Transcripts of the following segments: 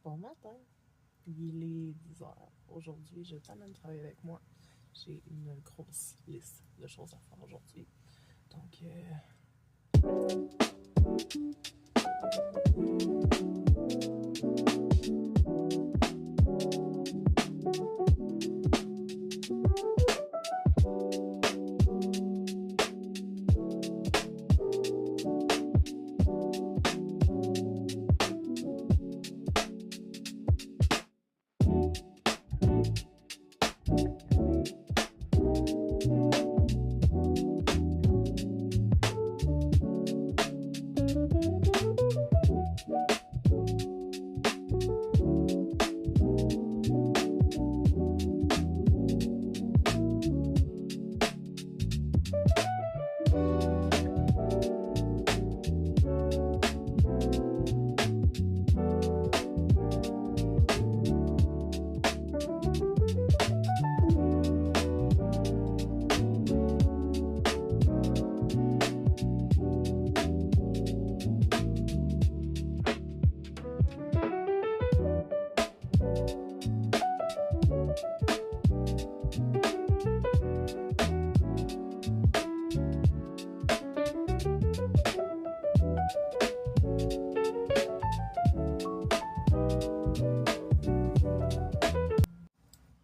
Bon matin, il est 10 heures. Aujourd'hui, je t'amène travailler avec moi. J'ai une grosse liste de choses à faire aujourd'hui. Donc,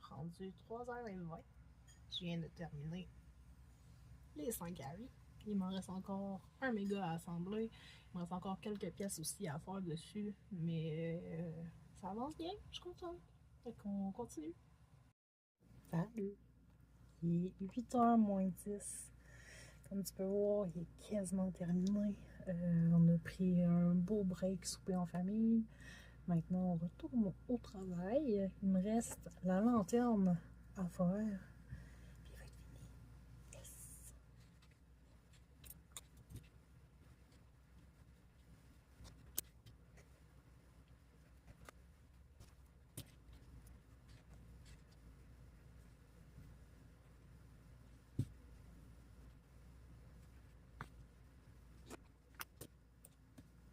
rendu 3h20, je viens de terminer les 5 carrés. Il m'en reste encore un méga à assembler. Il me reste encore quelques pièces aussi à faire dessus. Mais ça avance bien, je suis contente. Fait qu'on continue. Salut! Il est 8h moins 10. Comme tu peux voir, il est quasiment terminé. On a pris un beau break souper en famille. Maintenant, on retourne au travail. Il me reste la lanterne à faire. Puis il va être fini. Yes!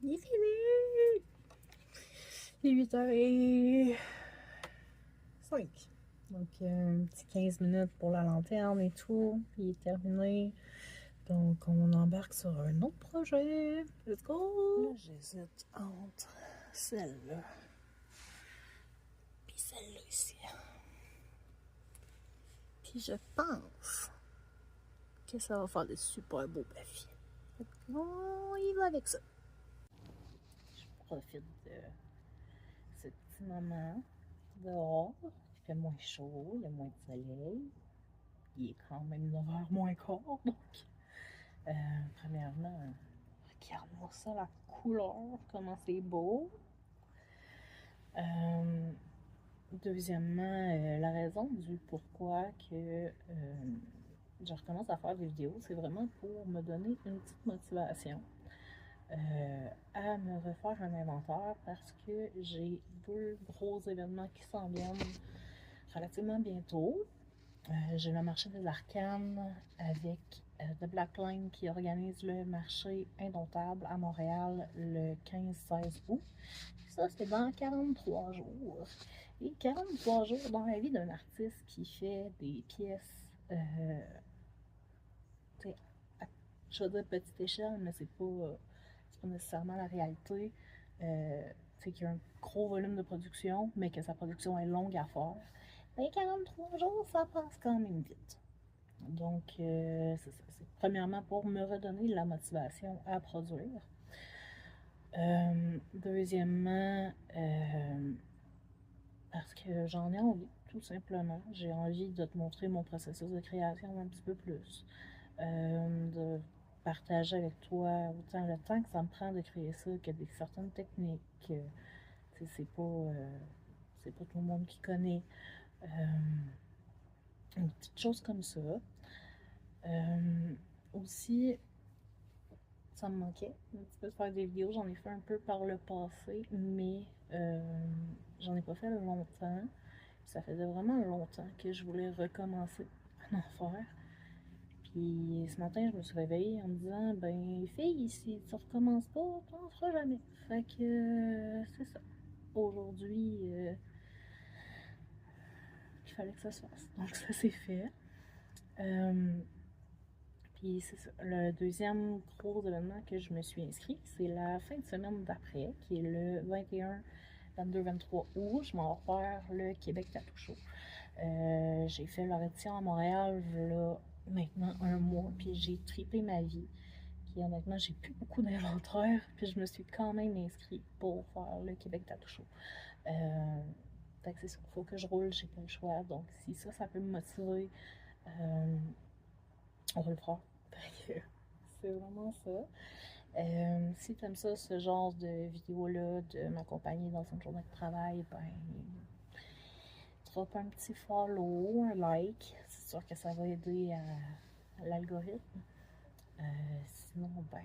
Il est fini! Il est 8h05. Donc, un petit 15 minutes pour la lanterne et tout. Il est terminé. Donc, on embarque sur un autre projet. Let's go! Là, j'hésite entre celle-là puis celle-là ici. Puis je pense que ça va faire des super beaux baffis. On y va avec ça. Je profite de ce petit moment dehors. Il fait moins chaud, il y a moins de soleil. Il est quand même 9h moins quart, donc premièrement, regarde-moi ça, la couleur, comment c'est beau. Deuxièmement, la raison du pourquoi que je recommence à faire des vidéos, c'est vraiment pour me donner une petite motivation à me refaire un inventaire parce que j'ai 2 gros événements qui s'en viennent relativement bientôt. J'ai le marché des arcanes avec The Black Line qui organise le marché indomptable à Montréal le 15-16 août. Ça, c'est dans 43 jours. Et 43 jours dans la vie d'un artiste qui fait des pièces, je veux dire petite échelle, mais c'est pas nécessairement la réalité. Qu'il y a un gros volume de production, mais que sa production est longue à faire. Ben, 43 jours, ça passe quand même vite. Donc, c'est ça. C'est premièrement pour me redonner la motivation à produire. Deuxièmement, parce que j'en ai envie, tout simplement. J'ai envie de te montrer mon processus de création un petit peu plus. De partager avec toi autant le temps que ça me prend de créer ça que des certaines techniques. C'est pas tout le monde qui connaît. Une petite chose comme ça. Aussi, ça me manquait un petit peu de faire des vidéos. J'en ai fait un peu par le passé, mais j'en ai pas fait longtemps. Ça faisait vraiment longtemps que je voulais recommencer à en faire. Puis ce matin, je me suis réveillée en me disant, ben fille, si tu recommences pas, tu n'en feras jamais. Fait que c'est ça. aujourd'hui qu'il fallait que ça se fasse. Donc ça s'est fait. Puis c'est ça. Le deuxième gros événement que je me suis inscrite, c'est la fin de semaine d'après, qui est le 21, 22, 23 août. Je m'en vais faire le Québec Tattoo Show. J'ai fait l'audition à Montréal là, maintenant un mois, puis j'ai trippé ma vie. Puis honnêtement, j'ai plus beaucoup d'inventaire, puis je me suis quand même inscrite pour faire le Québec Tattoo Show. Fait que c'est ça, faut que je roule, j'ai pas le choix. Donc si ça peut me motiver, on va le faire. C'est vraiment ça. Si t'aimes ça, ce genre de vidéo-là, de m'accompagner dans une journée de travail, ben, drop un petit follow, un like. C'est sûr que ça va aider à l'algorithme. Sinon, ben,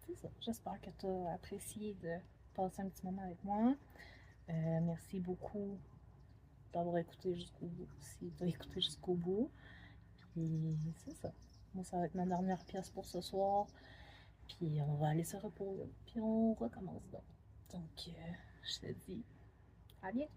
c'est ça. J'espère que tu as apprécié de passer un petit moment avec moi. Merci beaucoup d'avoir écouté jusqu'au bout, si tu as écouté jusqu'au bout. Puis c'est ça. Moi, ça va être ma dernière pièce pour ce soir. Puis on va aller se reposer. Puis on recommence donc. Donc, je te dis à bientôt.